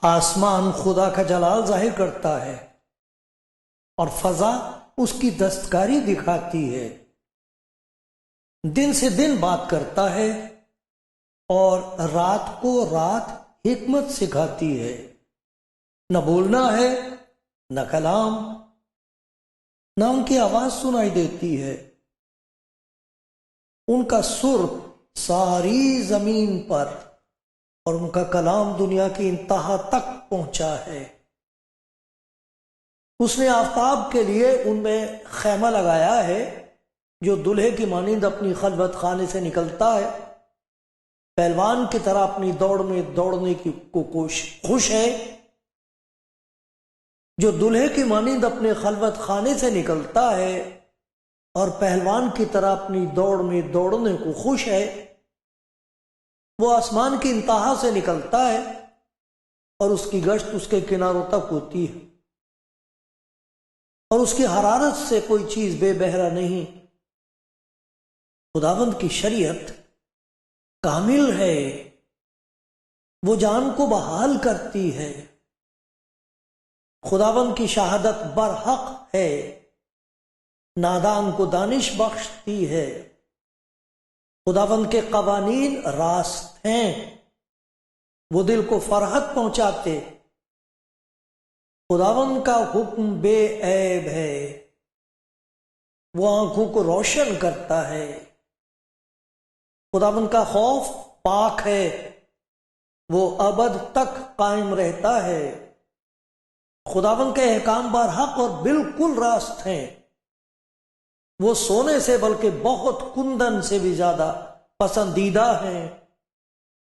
आसमान खुदा का जलाल जाहिर करता है और फजा उसकी दस्तकारी दिखाती है। दिन से दिन बात करता है और रात को रात हिकमत सिखाती है। न बोलना है, न कलाम, न उनकी आवाज सुनाई देती है। उनका सुर सारी जमीन पर और उनका कलाम दुनिया की इंतहा तक पहुंचा है। उसने आफताब के लिए उनमें खैमा लगाया है जो दुल्हे की मानिंद अपनी खलवत खाने से निकलता है। पहलवान की तरह अपनी दौड़ में दौड़ने की को खुश है जो दुल्हे की मानिंद अपने खलवत खाने से निकलता है और पहलवान की तरह अपनी दौड़ में दौड़ने को खुश है। वो आसमान की इंतहा से निकलता है और उसकी गश्त उसके किनारों तक होती है और उसकी हरारत से कोई चीज बेबहरा नहीं। खुदावंद की शरीयत कामिल है, वो जान को बहाल करती है। खुदावंद की शहादत बरहक है, नादान को दानिश बख्शती है। खुदावंद के कवानीन रास्त हैं, वो दिल को फरहत पहुंचाते। खुदावंद का हुक्म बेऐब है, वो आंखों को रोशन करता है। खुदावंद का खौफ पाक है, वो अबद तक कायम रहता है। खुदावंद के अहकाम बरहक और बिल्कुल रास्त हैं, वो सोने से बल्कि बहुत कुंदन से भी ज्यादा पसंदीदा हैं।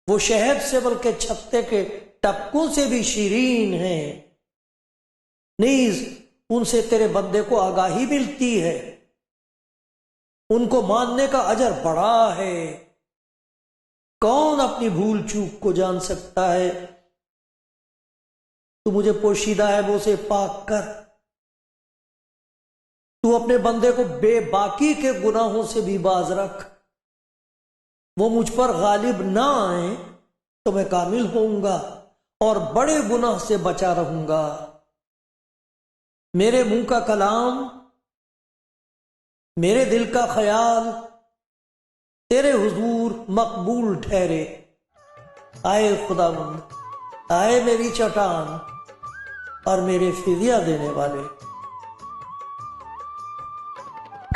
वो शहद से बल्कि छत्ते के टपकों से भी शीरीन हैं। नीज उनसे तेरे बंदे को आगाही मिलती है, उनको मानने का अजर बड़ा है। कौन अपनी भूल चूक को जान सकता है? तू मुझे पोशीदा है वो से पाक कर। तू अपने बंदे को बेबाकी के गुनाहों से भी बाज रख। वो मुझ पर गालिब ना आए तो मैं कामिल होऊंगा और बड़े गुनाह से बचा रहूंगा। मेरे मुंह का कलाम, मेरे दिल का ख्याल तेरे हुजूर मकबूल ठहरे। आए खुदावंद, आए मेरी चट्टान और मेरे फिदिया देने वाले।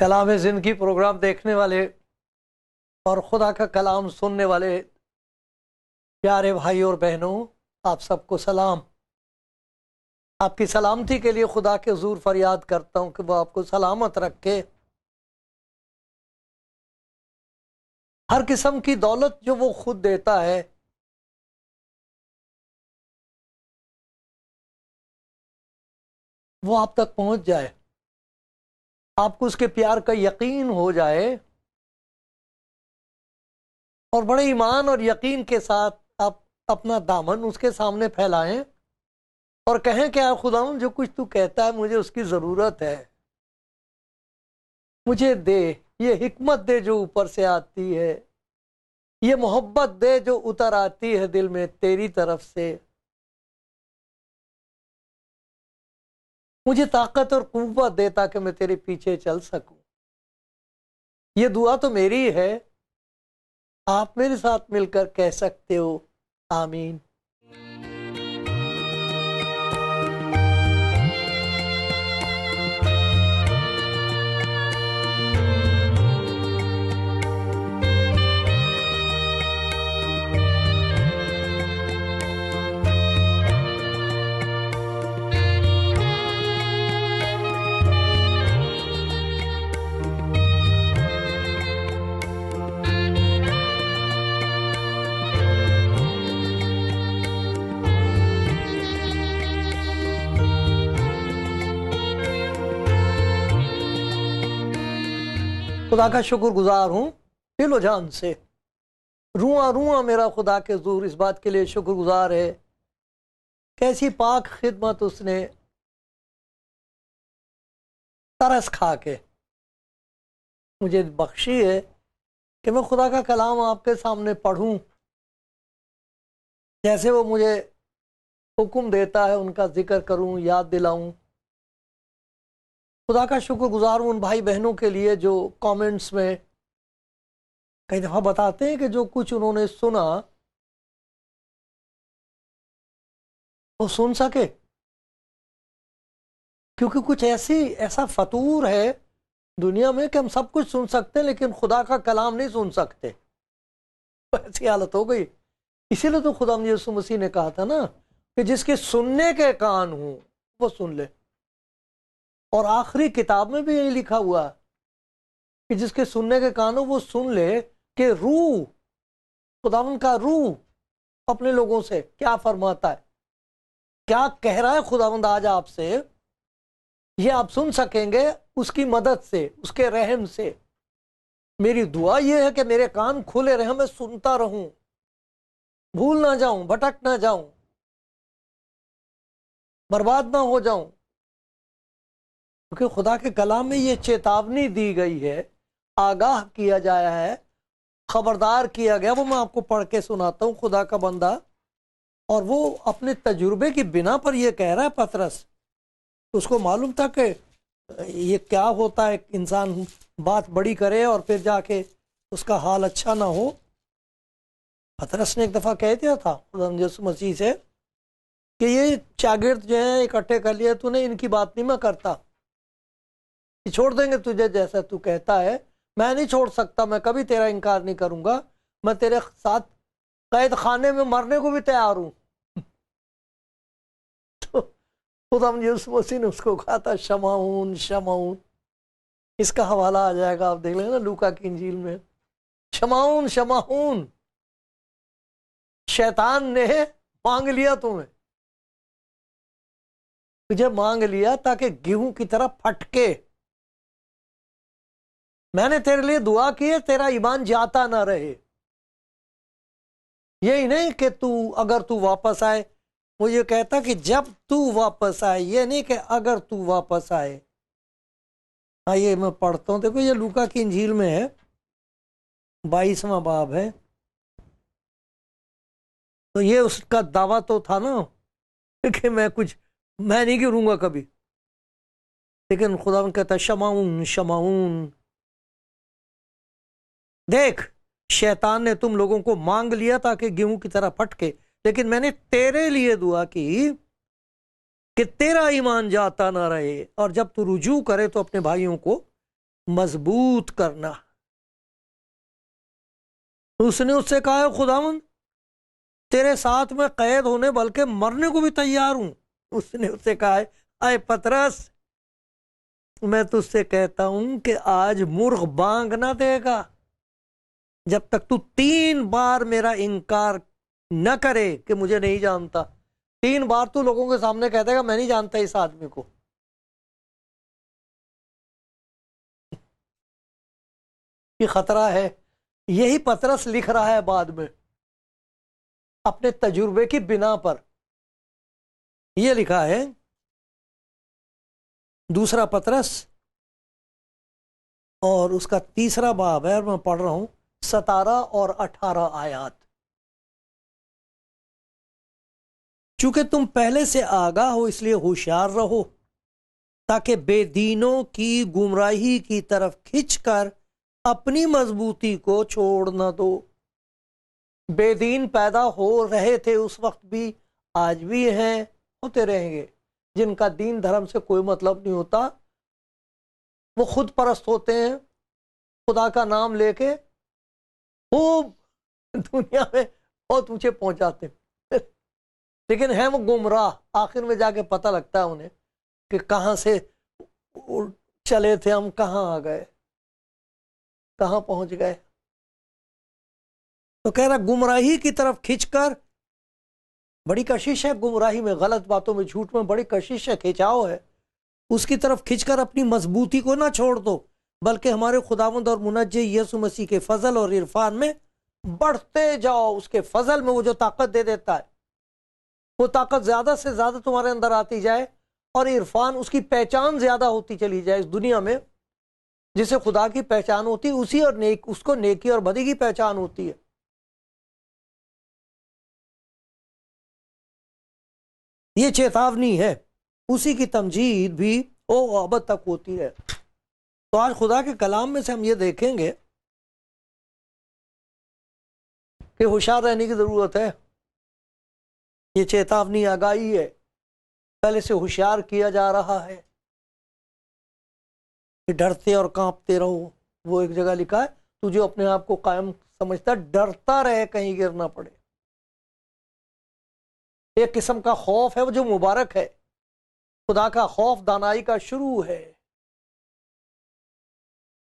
कलाम जिंदगी प्रोग्राम देखने वाले और खुदा का कलाम सुनने वाले प्यारे भाई और बहनों, आप सबको सलाम। आपकी सलामती के लिए खुदा के हुजूर फरियाद करता हूं कि वो आपको सलामत रखे। हर किस्म की दौलत जो वो खुद देता है, वो आप तक पहुंच जाए, आपको उसके प्यार का यकीन हो जाए और बड़े ईमान और यकीन के साथ आप अपना दामन उसके सामने फैलाएं और कहें कि खुदावंद जो कुछ तू कहता है मुझे उसकी ज़रूरत है। मुझे दे, ये हिकमत दे जो ऊपर से आती है, ये मोहब्बत दे जो उतर आती है दिल में तेरी तरफ से। मुझे ताकत और कुव्वत दे ताकि मैं तेरे पीछे चल सकूं। ये दुआ तो मेरी है, आप मेरे साथ मिलकर कह सकते हो आमीन। खुदा का शुक्रगुजार हूँ दिलो जान से। रुआ रुआ मेरा खुदा के हुज़ूर इस बात के लिए शुक्रगुजार है, कैसी पाक खिदमत उसने तरस खा के मुझे बख्शी है कि मैं खुदा का कलाम आपके सामने पढ़ूं, जैसे वो मुझे हुक्म देता है उनका जिक्र करूं, याद दिलाऊं। खुदा का शुक्रगुजार हूं उन भाई बहनों के लिए जो कमेंट्स में कई दफ़ा बताते हैं कि जो कुछ उन्होंने सुना वो सुन सके, क्योंकि कुछ ऐसा फतूर है दुनिया में कि हम सब कुछ सुन सकते हैं लेकिन खुदा का कलाम नहीं सुन सकते। ऐसी हालत हो गई। इसीलिए तो खुदा यीशु मसीह ने कहा था ना कि जिसके सुनने के कान हों वो सुन ले, और आखिरी किताब में भी यही लिखा हुआ कि जिसके सुनने के कान हो वो सुन ले कि रूह, खुदावन का रूह अपने लोगों से क्या फरमाता है, क्या कह रहा है खुदावंद आज आपसे, ये आप सुन सकेंगे उसकी मदद से, उसके रहम से। मेरी दुआ ये है कि मेरे कान खुले रहे, मैं सुनता रहूं, भूल ना जाऊं, भटक ना जाऊं, बर्बाद ना हो जाऊं। क्योंकि खुदा के कलाम में ये चेतावनी दी गई है, आगाह किया जाया है, खबरदार किया गया। वो मैं आपको पढ़ के सुनाता हूँ, खुदा का बंदा, और वो अपने तजुर्बे की बिना पर ये कह रहा है पतरस। उसको मालूम था कि ये क्या होता है, इंसान बात बड़ी करे और फिर जाके उसका हाल अच्छा ना हो। पतरस ने एक दफ़ा कह दिया था खुदा यीशु मसीह से कि ये शागिर्द जो है इकट्ठे कर लिए तूने, इनकी बात नहीं मैं करता, छोड़ देंगे तुझे जैसा तू कहता है। मैं नहीं छोड़ सकता, मैं कभी तेरा इनकार नहीं करूंगा, मैं तेरे साथ कैद खाने में मरने को भी तैयार हूं। तो खुदा यीशु मसीह ने उसको कहा था शमाऊन शमाऊन। इसका हवाला आ जाएगा, आप देख लेना लूका की इंजील में। शमाऊन शमाऊन, शैतान ने मांग लिया तुम्हें, तुझे मांग लिया ताकि गेहूं की तरह फटके। मैंने तेरे लिए दुआ की है तेरा ईमान जाता ना रहे। यही नहीं कि अगर तू वापस आए, वो ये कहता कि जब तू वापस आए, ये नहीं कि अगर तू वापस आए। हाँ, ये मैं पढ़ता हूं, देखो ये लूका की इंजील में है, 22वां बाब है। तो ये उसका दावा तो था ना कि मैं नहीं गिरूंगा कभी, लेकिन खुदा कहता शमाऊन शमाऊन, देख शैतान ने तुम लोगों को मांग लिया ताकि गेहूं की तरह फटके, लेकिन मैंने तेरे लिए दुआ की कि तेरा ईमान जाता ना रहे, और जब तू रुजू करे तो अपने भाइयों को मजबूत करना। उसने उससे कहा खुदावंद तेरे साथ में कैद होने बल्कि मरने को भी तैयार हूं। उसने उससे कहा आए पतरस, मैं तुझसे कहता हूं कि आज मुर्ग बांग ना देगा जब तक तू 3 बार मेरा इनकार न करे कि मुझे नहीं जानता। 3 बार तू लोगों के सामने कह देगा मैं नहीं जानता इस आदमी को। ये खतरा है। यही पतरस लिख रहा है बाद में अपने तजुर्बे की बिना पर। यह लिखा है दूसरा पतरस और उसका 3रा बाब है, और मैं पढ़ रहा हूं 17 और 18 आयात। चूंकि तुम पहले से आगाह हो इसलिए होशियार रहो, ताकि बेदीनों की गुमराही की तरफ खिंचकर अपनी मजबूती को छोड़ न दो। बेदीन पैदा हो रहे थे उस वक्त भी, आज भी हैं, होते रहेंगे, जिनका दीन धर्म से कोई मतलब नहीं होता। वो खुद परस्त होते हैं, खुदा का नाम लेके खूब दुनिया में बहुत ऊंचे पहुंच जाते हैं, लेकिन हैं वो गुमराह। आखिर में जाके पता लगता है उन्हें कि कहां से चले थे हम, कहां आ गए, कहां पहुंच गए। तो कह रहा गुमराही की तरफ खिंचकर, बड़ी कशिश है गुमराही में, गलत बातों में, झूठ में बड़ी कशिश है, खिंचाव है। उसकी तरफ खिंचकर अपनी मजबूती को ना छोड़ दो, बल्कि हमारे खुदावंद और मुनज्जे यीशु मसीह के फजल और इरफान में बढ़ते जाओ। उसके फजल में वो जो ताकत दे देता है, वो ताकत ज्यादा से ज्यादा तुम्हारे अंदर आती जाए, और इरफान उसकी पहचान ज्यादा होती चली जाए इस दुनिया में। जिसे खुदा की पहचान होती है उसी और उसको नेकी और बदी की पहचान होती है। ये चेतावनी है, उसी की तमजीद भी ओ अबद तक होती है। तो आज खुदा के कलाम में से हम ये देखेंगे कि होशियार रहने की जरूरत है। ये चेतावनी आगाही है, पहले से होशियार किया जा रहा है कि डरते और कांपते रहो। वो एक जगह लिखा है, तू जो अपने आप को कायम समझता डरता रहे कहीं गिर ना पड़े। एक किस्म का खौफ है वो जो मुबारक है। खुदा का खौफ दानाई का शुरू है।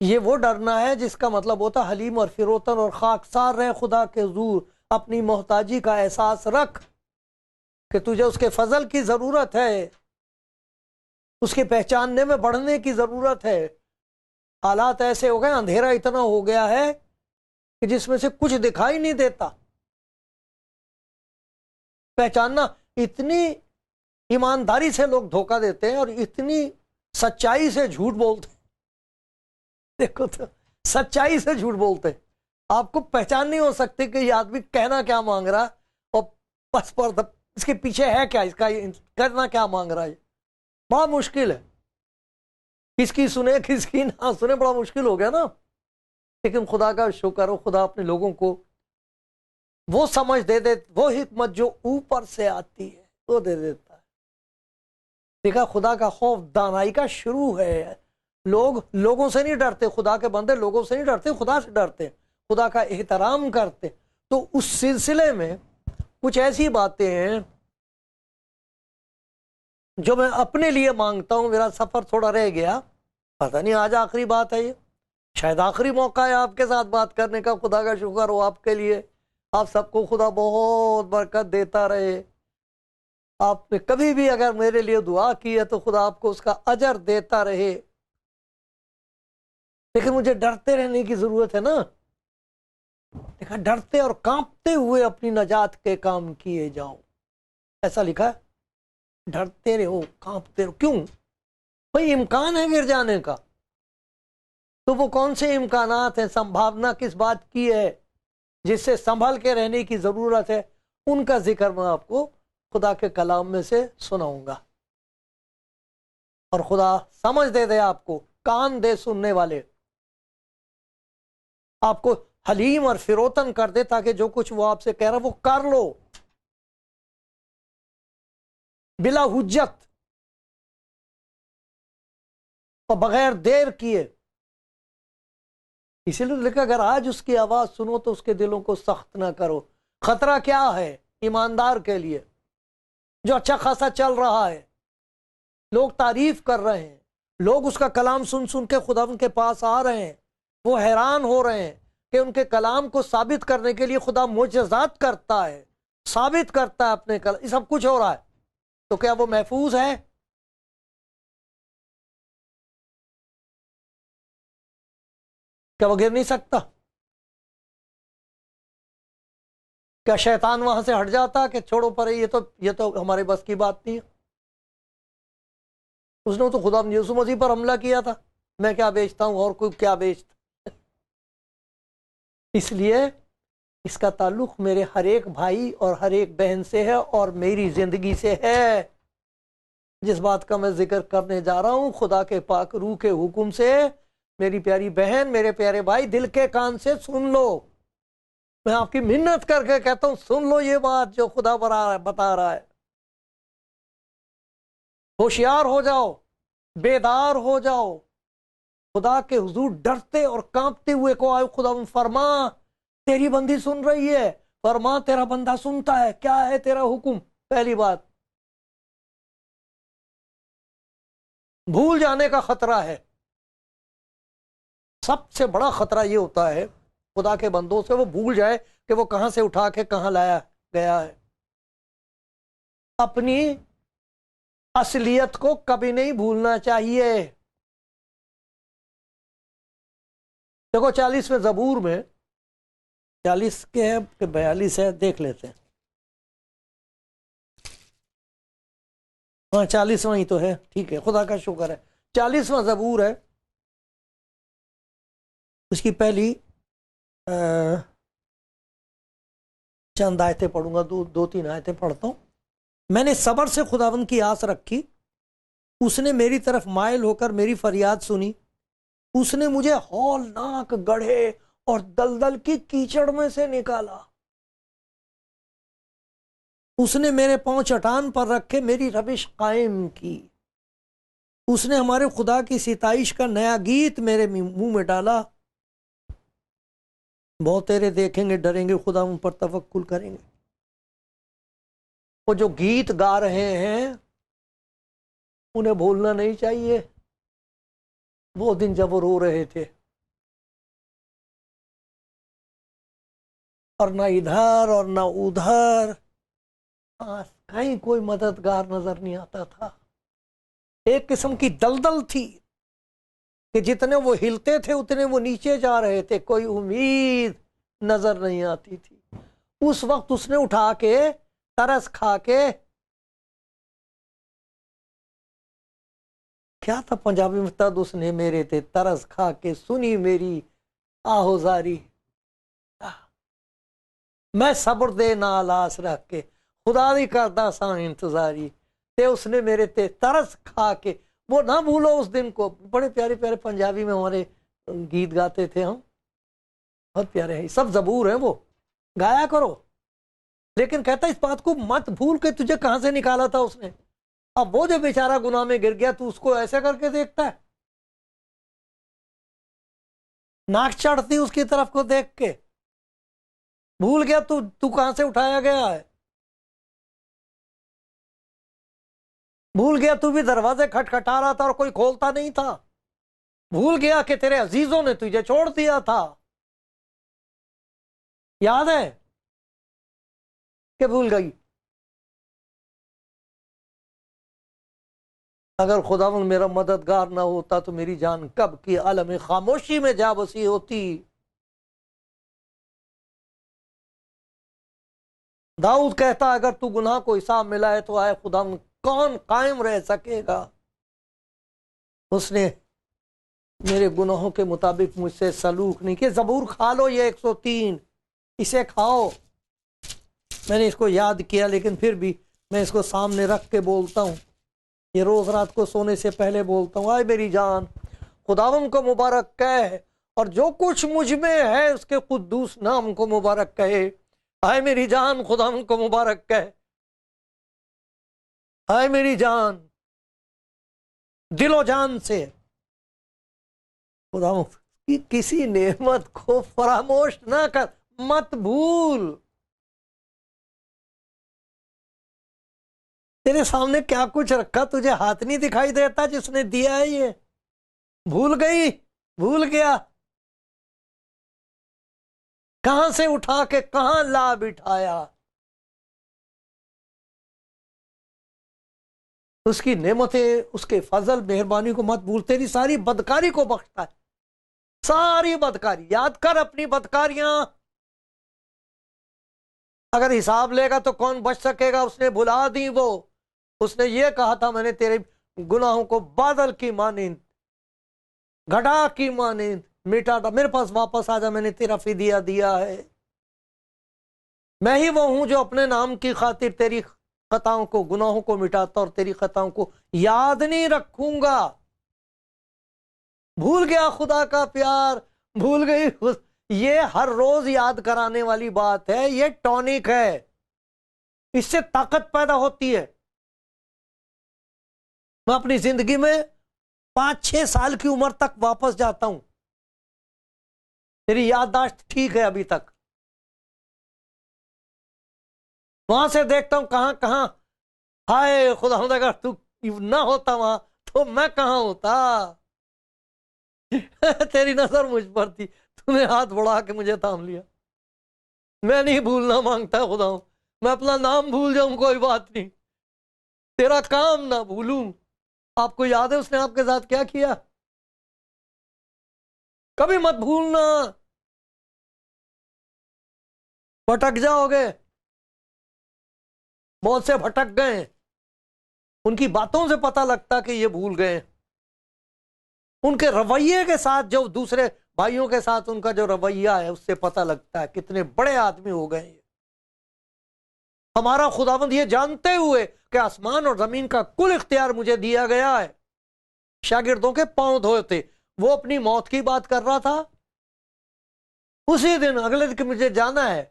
ये वो डरना है जिसका मतलब होता हलीम और फिरोतन और खाकसार रहे खुदा के हुजूर। अपनी मोहताजी का एहसास रख कि तुझे उसके फजल की जरूरत है, उसके पहचानने में बढ़ने की जरूरत है। हालात ऐसे हो गए, अंधेरा इतना हो गया है कि जिसमें से कुछ दिखाई नहीं देता। पहचानना, इतनी ईमानदारी से लोग धोखा देते हैं और इतनी सच्चाई से झूठ बोलते हैं। देखो तो सच्चाई से झूठ बोलते हैं, आपको पहचान नहीं हो सकती कि ये आदमी कहना क्या मांग रहा है और बस पर इसके पीछे है क्या, इसका करना क्या मांग रहा है। बड़ा मुश्किल है, किसकी सुने किसकी ना सुने, बड़ा मुश्किल हो गया ना। लेकिन खुदा का शुक्र हो, खुदा अपने लोगों को वो समझ दे दे, वो हिकमत जो ऊपर से आती है वो दे देता है। देखा, खुदा का खौफ दानाई का शुरू है। लोगों से नहीं डरते, खुदा के बंदे लोगों से नहीं डरते, खुदा से डरते, खुदा का एहतराम करते। तो उस सिलसिले में कुछ ऐसी बातें हैं जो मैं अपने लिए मांगता हूं। मेरा सफर थोड़ा रह गया, पता नहीं आज आखिरी बात है ये, शायद आखिरी मौका है आपके साथ बात करने का। खुदा का शुक्र हो आपके लिए, आप सबको खुदा बहुत बरकत देता रहे। आपने कभी भी अगर मेरे लिए दुआ की है तो खुदा आपको उसका अजर देता रहे। लेकिन मुझे डरते रहने की जरूरत है ना। देखा, डरते और कांपते हुए अपनी नजात के काम किए जाओ, ऐसा लिखा है। डरते रहो, कांपते रहो। क्यों भाई? इम्कान है गिर जाने का, तो वो कौन से इम्कानात हैं, संभावना किस बात की है जिससे संभल के रहने की जरूरत है, उनका जिक्र मैं आपको खुदा के कलाम में से सुनाऊंगा। और खुदा समझ दे आपको, कान दे सुनने वाले, आपको हलीम और फिरोतन कर दे, ताकि जो कुछ वो आपसे कह रहा वो कर लो बिला हुज्जत और बगैर देर किए। इसीलिए लिखा, अगर आज उसकी आवाज सुनो तो उसके दिलों को सख्त ना करो। खतरा क्या है ईमानदार के लिए जो अच्छा खासा चल रहा है, लोग तारीफ कर रहे हैं, लोग उसका कलाम सुन सुन के खुदा उनके पास आ रहे हैं, वो हैरान हो रहे हैं कि उनके कलाम को साबित करने के लिए खुदा मुजज़ात करता है, साबित करता है अपने कलाम। सब कुछ हो रहा है, तो क्या वो महफूज है? क्या वो गिर नहीं सकता? क्या शैतान वहां से हट जाता कि छोड़ो पर, ये तो हमारे बस की बात नहीं है। उसने तो खुदा यीशु मसीह पर हमला किया था, मैं क्या बेचता हूं और कोई क्या बेचता। इसलिए इसका ताल्लुक मेरे हर एक भाई और हर एक बहन से है और मेरी जिंदगी से है। जिस बात का मैं जिक्र करने जा रहा हूं, खुदा के पाक रूह के हुक्म से, मेरी प्यारी बहन, मेरे प्यारे भाई, दिल के कान से सुन लो। मैं आपकी मिन्नत करके कहता हूं, सुन लो ये बात जो खुदा बता रहा है। होशियार हो जाओ, बेदार हो जाओ, खुदा के हुजूर डरते और कांपते हुए को आए। खुदा फरमा, तेरी बंदी सुन रही है, फरमा तेरा बंदा सुनता है, क्या है तेरा हुक्म? पहली बात, भूल जाने का खतरा है। सबसे बड़ा खतरा ये होता है खुदा के बंदों से, वो भूल जाए कि वो कहां से उठा के कहां लाया गया है। अपनी असलियत को कभी नहीं भूलना चाहिए। देखो 40वें ज़बूर में 40 के है कि 42 है, देख लेते हैं। हाँ 40वां ही तो है, ठीक है, खुदा का शुक्र है। 40वां ज़बूर है, उसकी पहली चंद आयतें पढ़ूंगा, दो तीन आयतें पढ़ता हूँ। मैंने सब्र से खुदावंद की आस रखी, उसने मेरी तरफ मायल होकर मेरी फरियाद सुनी। उसने मुझे हौलनाक गड्ढे और दलदल की कीचड़ में से निकाला। उसने मेरे पांव चट्टान पर रखे, मेरी रविश कायम की। उसने हमारे खुदा की सिताइश का नया गीत मेरे मुंह में डाला। बहुत तेरे देखेंगे, डरेंगे, खुदा उन पर तवक्कुल करेंगे। वो जो गीत गा रहे हैं उन्हें भूलना नहीं चाहिए वो दिन जब वो रो रहे थे, और ना इधर और ना उधर कहीं कोई मददगार नजर नहीं आता था। एक किस्म की दलदल थी कि जितने वो हिलते थे उतने वो नीचे जा रहे थे, कोई उम्मीद नजर नहीं आती थी। उस वक्त उसने उठा के तरस खा के, क्या था पंजाबी में, तद उसने मेरे ते तरस खा के सुनी मेरी आहोजारी। मैं सब्र दे नाल आस रख के खुदा दी करदा सा इंतजारी, ते उसने मेरे ते तरस खा के। वो ना भूलो उस दिन को। बड़े प्यारे प्यारे पंजाबी में हमारे गीत गाते थे हम, बहुत प्यारे हैं, सब ज़बूर हैं, वो गाया करो। लेकिन कहता इस बात को मत भूल के तुझे कहां से निकाला था उसने। अब वो जो बेचारा गुनाह में गिर गया, तू उसको ऐसे करके देखता है, नाक चढ़ती उसकी तरफ को देख के। भूल गया तू तू कहां से उठाया गया है। भूल गया तू भी दरवाजे खटखटा रहा था और कोई खोलता नहीं था। भूल गया कि तेरे अजीजों ने तुझे छोड़ दिया था। याद है कि भूल गई। अगर खुदावंद मेरा मददगार ना होता तो मेरी जान कब की आलम खामोशी में जा बसी होती। दाऊद कहता अगर तू गुनाह को हिसाब मिलाए तो आए खुदावंद कौन कायम रह सकेगा। उसने मेरे गुनाहों के मुताबिक मुझसे सलूक नहीं किया। ज़बूर खा लो, ये 103, इसे खाओ। मैंने इसको याद किया लेकिन फिर भी मैं इसको सामने रख के बोलता हूँ। ये रोज रात को सोने से पहले बोलता हूँ। आए मेरी जान खुदावंद को मुबारक कह, और जो कुछ मुझ में है उसके कुद्दूस नाम को मुबारक कहे। आए मेरी जान खुदावंद को मुबारक कह। आए मेरी जान दिलो जान से खुदावंद की किसी नेमत को फरामोश ना कर, मत भूल। तेरे सामने क्या कुछ रखा, तुझे हाथ नहीं दिखाई देता जिसने दिया है ये। भूल गई, भूल गया, कहां से उठा के कहां ला बिठाया। उसकी नेमतें, उसके फजल मेहरबानी को मत भूल। तेरी सारी बदकारी को बख्शता है, सारी बदकारी याद कर, अपनी बदकारियां। अगर हिसाब लेगा तो कौन बच सकेगा। उसने भुला दी वो। उसने ये कहा था मैंने तेरे गुनाहों को बादल की मानिंद, घटा की मानिंद मिटा था। मेरे पास वापस आ जा, मैंने तेरा फिदिया दिया है। मैं ही वो हूं जो अपने नाम की खातिर तेरी खताओं को, गुनाहों को मिटाता और तेरी खताओं को याद नहीं रखूंगा। भूल गया खुदा का प्यार, भूल गई। ये हर रोज याद कराने वाली बात है, ये टॉनिक है, इससे ताकत पैदा होती है। मैं अपनी जिंदगी में 5-6 साल की उम्र तक वापस जाता हूं, तेरी याददाश्त ठीक है अभी तक। वहां से देखता हूं कहां कहां, हाय खुदा, अगर तू ना होता वहां तो मैं कहां होता। तेरी नजर मुझ पर थी, तूने हाथ बढ़ा के मुझे थाम लिया। मैं नहीं भूलना मांगता खुदा, मैं अपना नाम भूल जाऊं कोई बात नहीं, तेरा काम ना भूलूं। आपको याद है उसने आपके साथ क्या किया? कभी मत भूलना, भटक जाओगे। बहुत से भटक गए, उनकी बातों से पता लगता कि ये भूल गए। उनके रवैये के साथ, जो दूसरे भाइयों के साथ उनका जो रवैया है, उससे पता लगता है कितने बड़े आदमी हो गए। हमारा खुदावंद ये जानते हुए कि आसमान और जमीन का कुल इख्तियार मुझे दिया गया है, शागिर्दों के पांव धोए थे। वो अपनी मौत की बात कर रहा था। उसी दिन, अगले दिन मुझे जाना है,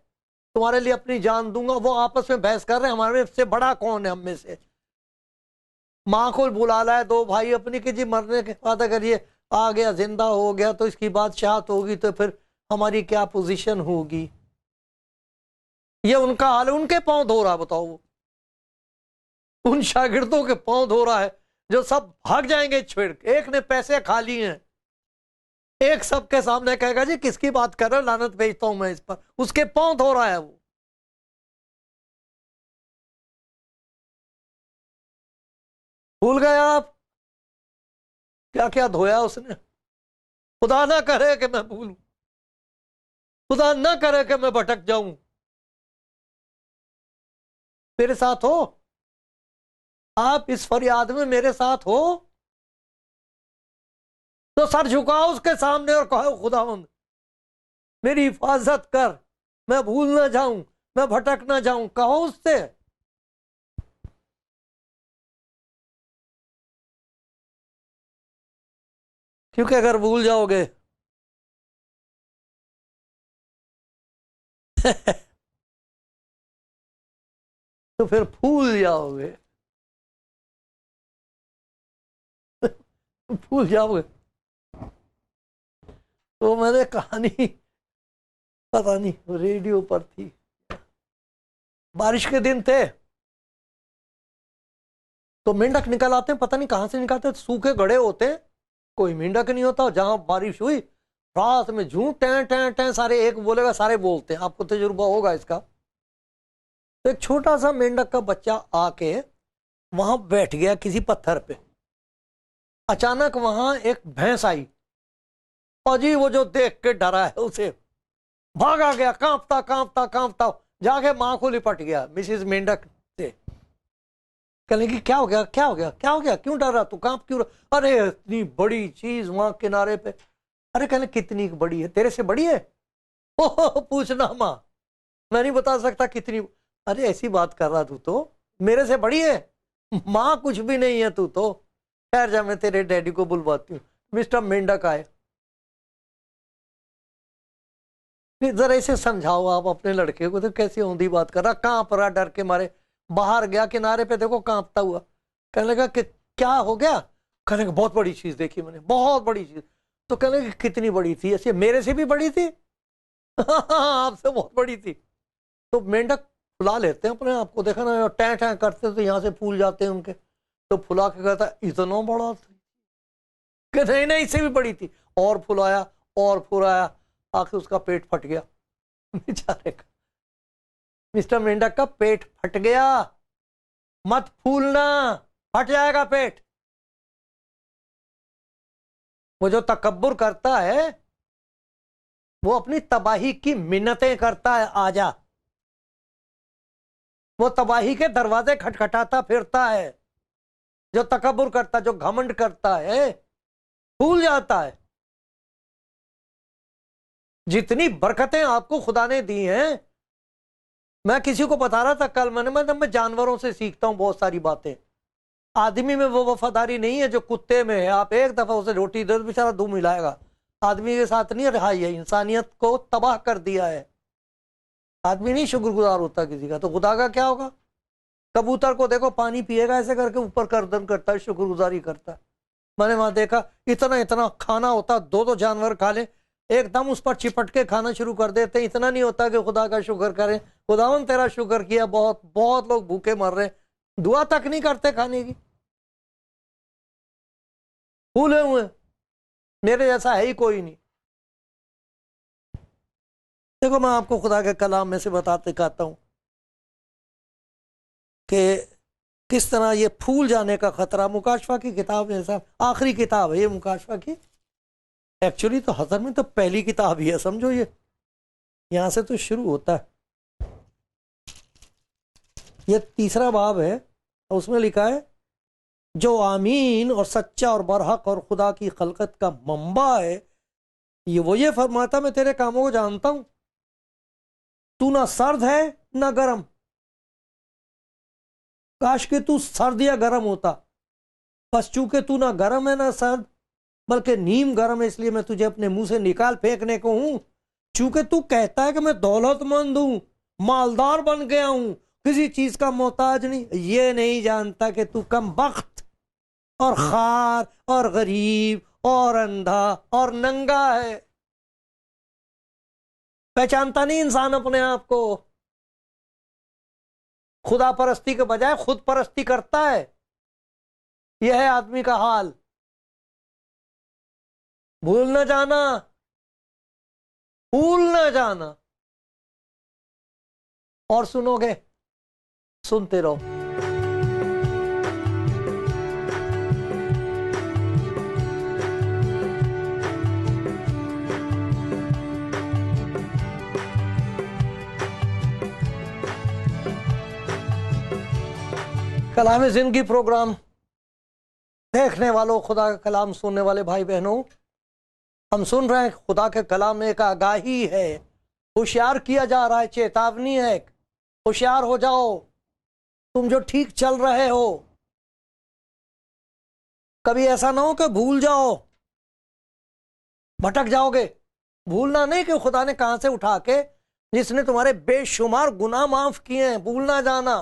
तुम्हारे लिए अपनी जान दूंगा। वो आपस में बहस कर रहे हैं, हमारे से बड़ा कौन है हम में से। माँ को बुला लाए दो भाई अपनी कि जी मरने के बाद अगर ये आ गया, जिंदा हो गया, तो इसकी बादशाहत होगी, तो फिर हमारी क्या पोजीशन होगी। ये उनका हाल है, उनके पांव धो रहा। बताओ, उन शागिर्दों के पांव धो रहा है जो सब भाग जाएंगे छिड़। एक ने पैसे खा लिए हैं, एक सबके सामने कहेगा जी किसकी बात कर रहे हो, लानत भेजता हूं मैं इस पर। उसके पांव धो रहा है वो। भूल गए आप क्या क्या धोया उसने। खुदा ना करे कि मैं भूलूं, खुदा ना करे कि मैं भटक जाऊं। मेरे साथ हो आप, इस फरियाद में मेरे साथ हो, तो सर झुकाओ उसके सामने और कहो खुदावंद मेरी हिफाजत कर, मैं भूल ना जाऊं, मैं भटक ना जाऊं। कहो उससे। क्योंकि अगर भूल जाओगे तो फिर भूल जाओगे, भूल जाओगे। तो मैंने कहानी, पता नहीं रेडियो पर थी, बारिश के दिन थे, तो मेंढक निकल आते हैं, पता नहीं कहां से निकलते हैं, सूखे गड़े होते हैं, कोई मेंढक नहीं होता। जहां बारिश हुई रात में झूठ टैं टैं टैं, सारे एक बोलेगा सारे बोलते हैं, आपको तजुर्बा होगा इसका। तो एक छोटा सा मेंढक का बच्चा आके वहां बैठ गया किसी पत्थर पे। अचानक वहां एक भैंस आई, और जी वो जो देख के डरा है उसे भागा गया, कांपता कांपता कांपता जाके मां को लिपट गया, मिसिस मेंढक से। कहने की क्या हो गया, क्या हो गया, क्या हो गया, क्यों डर रहा तू, कांप क्यों रहा। अरे इतनी बड़ी चीज वहां किनारे पे। अरे कहने कितनी बड़ी है, तेरे से बड़ी है। ओह पूछना माँ, मैं नहीं बता सकता कितनी। अरे ऐसी बात कर रहा तू तो, मेरे से बड़ी है। माँ कुछ भी नहीं है तू तो। खैर जा, मैं तेरे डैडी को बुलवाती हूँ। मिस्टर मेंढक आए। जरा इसे समझाओ आप अपने लड़के को, तो कैसी औंधी बात कर रहा, कांप रहा डर के मारे। बाहर गया किनारे पे, देखो कांपता हुआ। कहने लगा कि क्या हो गया। कहने लगा बहुत बड़ी चीज देखी मैंने, बहुत बड़ी चीज। तो कहने लगा कितनी बड़ी थी, ऐसे मेरे से भी बड़ी थी। आपसे बहुत बड़ी थी। तो मेंढक फुला लेते हैं अपने आप को, देखा ना टैं टैं करते तो यहाँ से फूल जाते हैं उनके। तो फुला के कहता इतना बड़ा था कि नहीं नहीं इससे भी बड़ी थी। और फुलाया और फुलाया, आखिर उसका पेट फट गया बेचारे का। मिस्टर मेंढक का पेट फट गया। मत फूलना, फट जाएगा पेट। वो जो तकब्बुर करता है वो अपनी तबाही की मिन्नतें करता है। आजा, वो तबाही के दरवाजे खटखटाता फिरता है। जो तकब्बुर करता, जो घमंड करता है, भूल जाता है। जितनी बरकतें आपको खुदा ने दी हैं, मैं किसी को बता रहा था कल, मैं जानवरों से सीखता हूं बहुत सारी बातें। आदमी में वो वफादारी नहीं है जो कुत्ते में है। आप एक दफा उसे रोटी दे, बेचारा धूम मिलाएगा। आदमी के साथ नहीं रहा, है इंसानियत को तबाह कर दिया है। आदमी नहीं शुक्रगुजार होता किसी का, तो खुदा का क्या होगा। कबूतर को देखो, पानी पिएगा ऐसे करके ऊपर गर्दन करता है, शुक्रगुजारी करता है। मैंने वहां देखा इतना इतना खाना होता, दो दो जानवर खा ले, एकदम उस पर चिपट के खाना शुरू कर देते। इतना नहीं होता कि खुदा का शुक्र करें, खुदावन तेरा शुक्र किया, बहुत बहुत लोग भूखे मर रहे, दुआ तक नहीं करते खाने की। भूले हुए, मेरे जैसा है ही कोई नहीं। देखो मैं आपको खुदा के कलाम में से बताते कहता हूं कि किस तरह ये फूल जाने का खतरा। मुकाशफा की किताब है साहब, आखिरी किताब है ये मुकाशफा की। एक्चुअली तो हज़र में तो पहली किताब ही है, समझो, ये यहां से तो शुरू होता है। ये तीसरा बाब है, उसमें लिखा है जो आमीन और सच्चा और बरहक और खुदा की खलकत का मंबा है, ये फरमाता मैं तेरे कामों को जानता हूं, तू ना सर्द है ना गर्म। काश के तू सर्द या गर्म होता, बस चूंकि तू ना गर्म है ना सर्द, बल्कि नीम गर्म है, इसलिए मैं तुझे अपने मुंह से निकाल फेंकने को हूं। चूंकि तू कहता है कि मैं दौलतमंद हूं, मालदार बन गया हूं, किसी चीज का मोहताज नहीं, ये नहीं जानता कि तू कम बख्त और खार और गरीब और अंधा और नंगा है। पहचानता नहीं इंसान अपने आप को, खुदा परस्ती के बजाय खुद परस्ती करता है। यह है आदमी का हाल। भूल न जाना, भूल न जाना। और सुनोगे, सुनते रहो। कलाम जिंदगी प्रोग्राम देखने वालों, खुदा का कलाम सुनने वाले भाई बहनों, हम सुन रहे हैं खुदा के कलाम में एक आगाही है, होशियार किया जा रहा है, चेतावनी है, होशियार हो जाओ। तुम जो ठीक चल रहे हो, कभी ऐसा ना हो कि भूल जाओ, भटक जाओगे। भूलना नहीं कि खुदा ने कहां से उठा के, जिसने तुम्हारे बेशुमार गुनाह माफ किए हैं, भूलना जाना,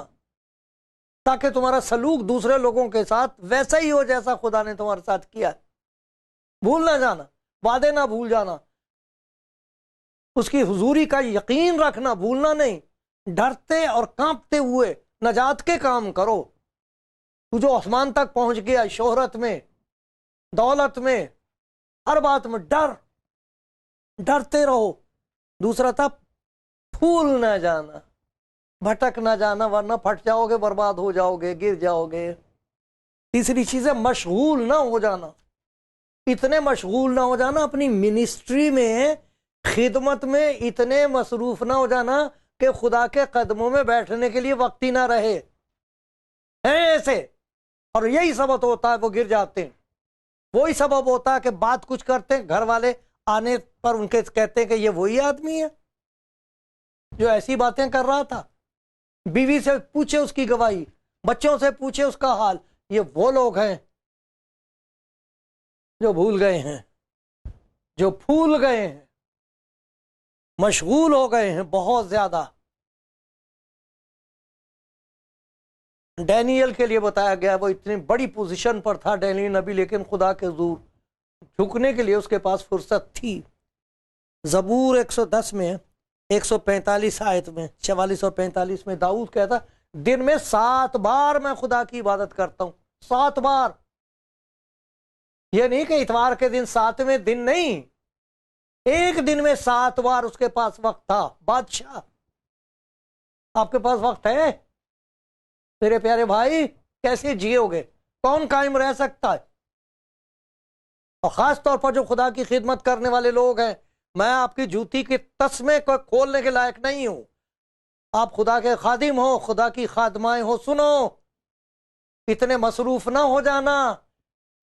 ताकि तुम्हारा सलूक दूसरे लोगों के साथ वैसा ही हो जैसा खुदा ने तुम्हारे साथ किया। भूलना जाना, वादे ना भूल जाना, उसकी हुजूरी का यकीन रखना, भूलना नहीं। डरते और कांपते हुए नजात के काम करो। तू जो आसमान तक पहुंच गया, शोहरत में, दौलत में, हर बात में डरते रहो। दूसरा था भूल ना जाना, भटक ना जाना, वरना फट जाओगे, बर्बाद हो जाओगे, गिर जाओगे। तीसरी चीज है मशगूल ना हो जाना। इतने मशगूल ना हो जाना अपनी मिनिस्ट्री में, खिदमत में इतने मसरूफ ना हो जाना कि खुदा के कदमों में बैठने के लिए वक्त ही ना रहे। है ऐसे, और यही सबब होता है वो गिर जाते हैं। वही सबब होता है कि बात कुछ करते हैं, घर वाले आने पर उनके कहते हैं कि ये वही आदमी है जो ऐसी बातें कर रहा था। बीवी से पूछे उसकी गवाही, बच्चों से पूछे उसका हाल। ये वो लोग हैं जो भूल गए हैं, जो भूल गए हैं, मशगूल हो गए हैं बहुत ज्यादा। डैनियल के लिए बताया गया, वो इतनी बड़ी पोजीशन पर था डैनियल नबी, लेकिन खुदा के हुजूर झुकने के लिए उसके पास फुर्सत थी। जबूर 110 में 145 आयत में 44 और 45 में दाऊद कहता, दिन में 7 बार मैं खुदा की इबादत करता हूं। 7 बार। यह नहीं कि इतवार के दिन 7वें दिन नहीं, एक दिन में 7 बार उसके पास वक्त था। बादशाह, आपके पास वक्त है मेरे प्यारे भाई? कैसे जियोगे? कौन कायम रह सकता है? और खास तौर पर जो खुदा की खिदमत करने वाले लोग हैं, मैं आपकी जूती के तस्मे को खोलने के लायक नहीं हूं। आप खुदा के खादिम हो, खुदा की खादमाएं हो। सुनो, इतने मसरूफ ना हो जाना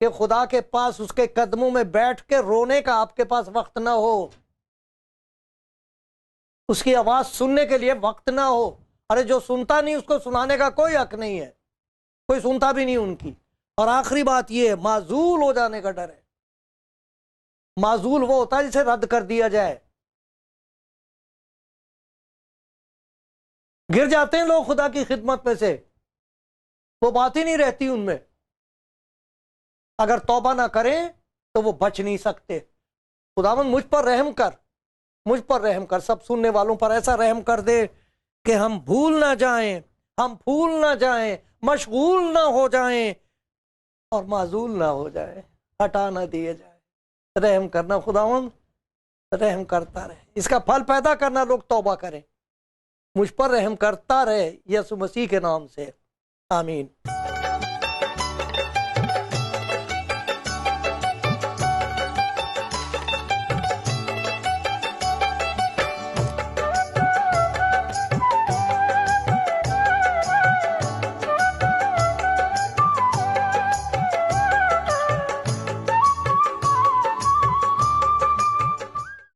कि खुदा के पास उसके कदमों में बैठ के रोने का आपके पास वक्त ना हो, उसकी आवाज सुनने के लिए वक्त ना हो। अरे जो सुनता नहीं उसको सुनाने का कोई हक नहीं है, कोई सुनता भी नहीं उनकी। और आखिरी बात यह है, माजूल हो जाने का डर है। माजूल वो होता है जिसे रद्द कर दिया जाए। गिर जाते हैं लोग खुदा की खिदमत में से, वो बात ही नहीं रहती उनमें। अगर तौबा ना करें तो वो बच नहीं सकते। खुदावंद मुझ पर रहम कर, मुझ पर रहम कर, सब सुनने वालों पर ऐसा रहम कर दे कि हम भूल ना जाएं, हम भूल ना जाएं, मशगूल ना हो जाएं और माजूल ना हो जाए, हटा ना दिए जाए। रहम करना खुदावंद, रहम करता रहे। इसका फल पैदा करना, लोग तौबा करें, मुझ पर रहम करता रहे, यीशु मसीह के नाम से, आमीन।